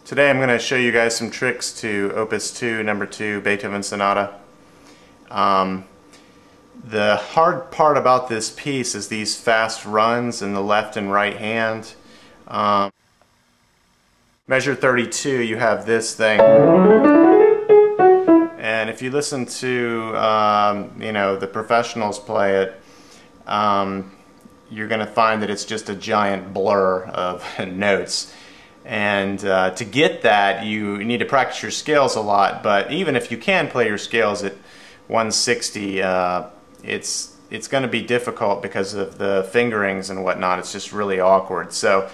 Today I'm going to show you guys some tricks to Opus 2, number 2, Beethoven Sonata. The hard part about this piece is these fast runs in the left and right hand. Measure 32, you have this thing. And if you listen to the professionals play it, you're going to find that it's just a giant blur of notes. And to get that, you need to practice your scales a lot, but even if you can play your scales at 160, it's going to be difficult because of the fingerings and whatnot. It's just really awkward. So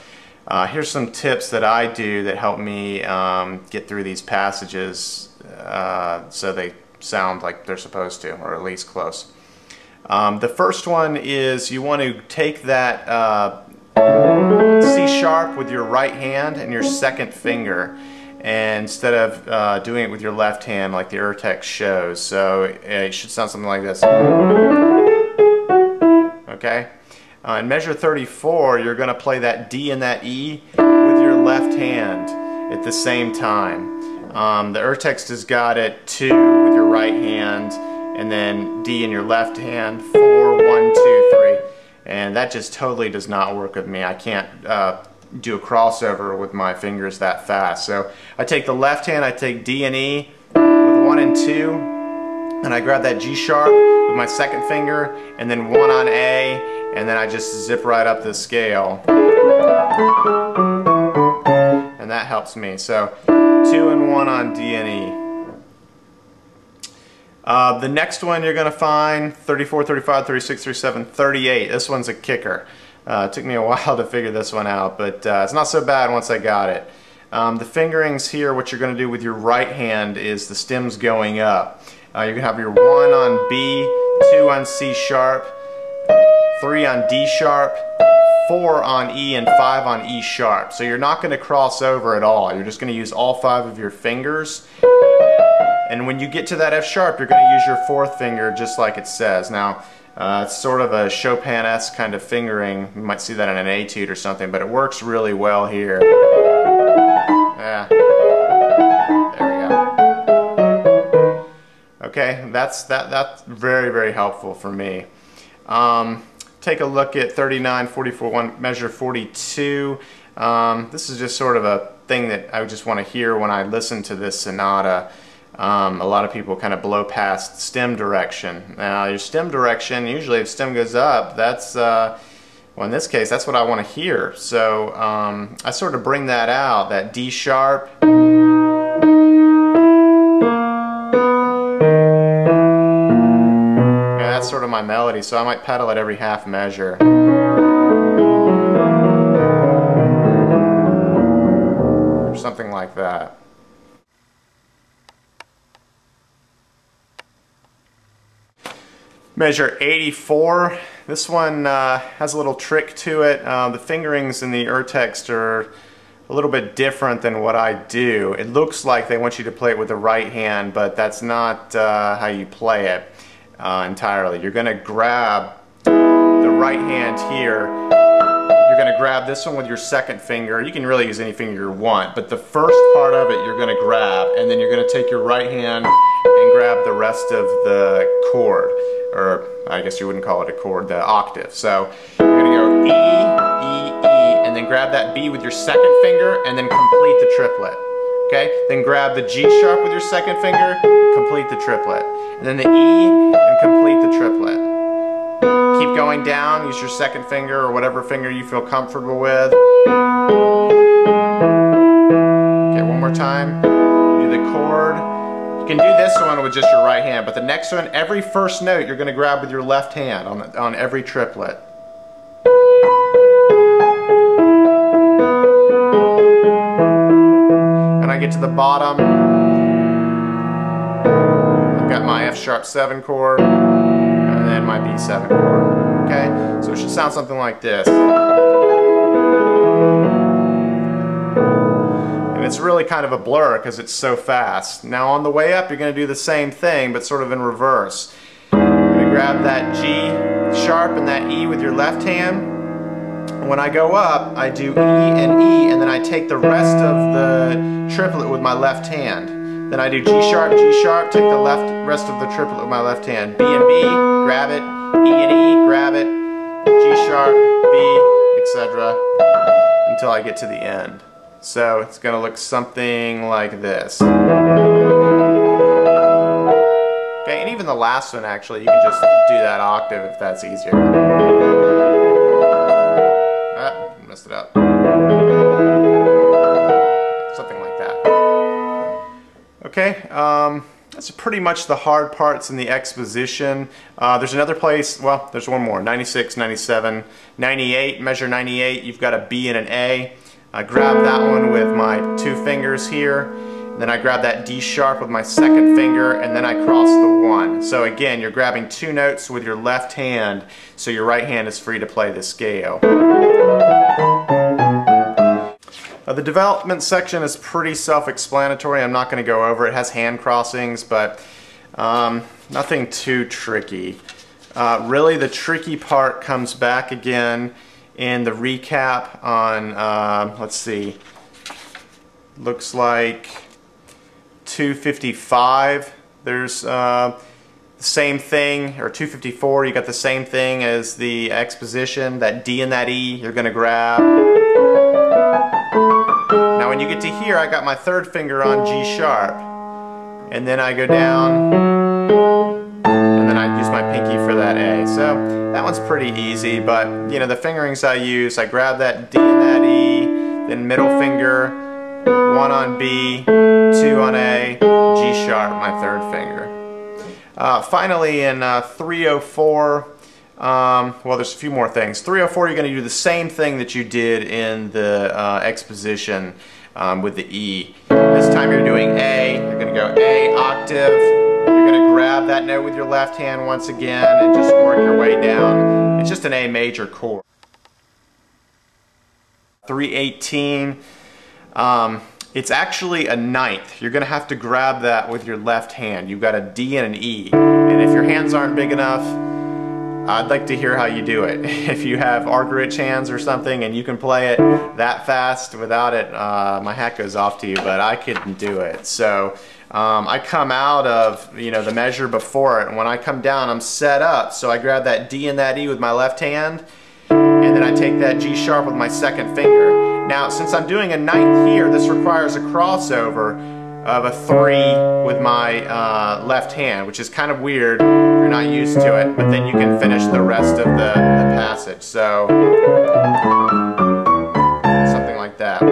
here's some tips that I do that help me get through these passages so they sound like they're supposed to, or at least close. The first one is you want to take that C sharp with your right hand and your second finger, and instead of doing it with your left hand like the text shows. So it should sound something like this. Okay? In measure 34, you're going to play that D and that E with your left hand at the same time. The text has got it 2 with your right hand, and then D in your left hand, 4, 1, 2, 3. And that just totally does not work with me. I can't do a crossover with my fingers that fast. So I take the left hand, I take D and E with 1 and 2, and I grab that G sharp with my second finger, and then 1 on A, and then I just zip right up the scale. And that helps me. So 2 and 1 on D and E. The next one you're going to find 34, 35, 36, 37, 38. This one's a kicker. It took me a while to figure this one out, but it's not so bad once I got it. The fingerings here, what you're going to do with your right hand is the stems going up. You're going to have your 1 on B, 2 on C sharp, 3 on D sharp, 4 on E, and 5 on E sharp. So you're not going to cross over at all. You're just going to use all 5 of your fingers. And when you get to that F sharp, you're going to use your 4th finger just like it says. Now, it's sort of a Chopin-esque kind of fingering. You might see that in an etude or something, but it works really well here. Yeah. There we go. Okay, that's very, very helpful for me. Take a look at 39, 44, measure 42. This is just sort of a thing that I just want to hear when I listen to this sonata. A lot of people kind of blow past stem direction. Now your stem direction, usually if stem goes up, that's, well in this case, that's what I want to hear. So I sort of bring that out, that D sharp. Yeah, that's sort of my melody, so I might pedal it every half measure. Or something like that. Measure 84. This one has a little trick to it. The fingerings in the text are a little bit different than what I do. It looks like they want you to play it with the right hand, but that's not how you play it entirely. You're going to grab the right hand here. You're going to grab this one with your second finger. You can really use any finger you want, but the first part of it you're going to grab, and then you're going to take your right hand and grab the rest of the chord. Or I guess you wouldn't call it a chord, the octave. So you're going to go E, E, E, and then grab that B with your second finger and then complete the triplet. Okay? Then grab the G sharp with your second finger, complete the triplet. And then the E and complete the triplet. Keep going down, use your second finger or whatever finger you feel comfortable with. Okay, one more time. Do the chord. You can do this one with just your right hand, but the next one, every first note you're going to grab with your left hand on every triplet. And I get to the bottom, I've got my F sharp 7 chord, and then my B7 chord. Okay, so it should sound something like this. And it's really kind of a blur because it's so fast. Now on the way up you're going to do the same thing but sort of in reverse. You're going to grab that G sharp and that E with your left hand. When I go up, I do E, and then I take the rest of the triplet with my left hand. Then I do G sharp, take the rest of the triplet with my left hand. B and B, grab it, E and E, grab it, G sharp, B, etc. until I get to the end. So it's going to look something like this. Okay, and even the last one actually, you can just do that octave if that's easier. Messed it up. Something like that. Okay, that's pretty much the hard parts in the exposition. There's another place, well, there's one more, 96, 97, 98, measure 98, you've got a B and an A. I grab that one with my 2 fingers here. Then I grab that D sharp with my second finger, and then I cross the 1. So again, you're grabbing 2 notes with your left hand, so your right hand is free to play the scale. The development section is pretty self-explanatory. I'm not going to go over it. It has hand crossings, but nothing too tricky. Really, the tricky part comes back again in the recap on, let's see, looks like 255. There's the same thing, or 254, you got the same thing as the exposition. That D and that E you're going to grab. Now when you get to here, I got my 3rd finger on G sharp, and then I go down, and then I use my pinky for that A. So that one's pretty easy, but you know, the fingerings I use, I grab that D and that E, then middle finger, 1 on B, 2 on A, G sharp, my 3rd finger. Finally in 304, well, there's a few more things. 304, you're going to do the same thing that you did in the exposition with the E. This time you're doing A, you're going to go A octave, you're going to grab that note with your left hand once again and just work your way down. It's just an A major chord. 318, it's actually a 9th. You're going to have to grab that with your left hand. You've got a D and an E, and if your hands aren't big enough, I'd like to hear how you do it. If you have arc-rich hands or something and you can play it that fast without it, my hat goes off to you, but I couldn't do it. So I come out of, you know, the measure before it, and when I come down, I'm set up. So I grab that D and that E with my left hand, and then I take that G sharp with my 2nd finger. Now, since I'm doing a 9th here, this requires a crossover of a 3 with my left hand, which is kind of weird if you're not used to it, but then you can finish the rest of the passage. So, something like that.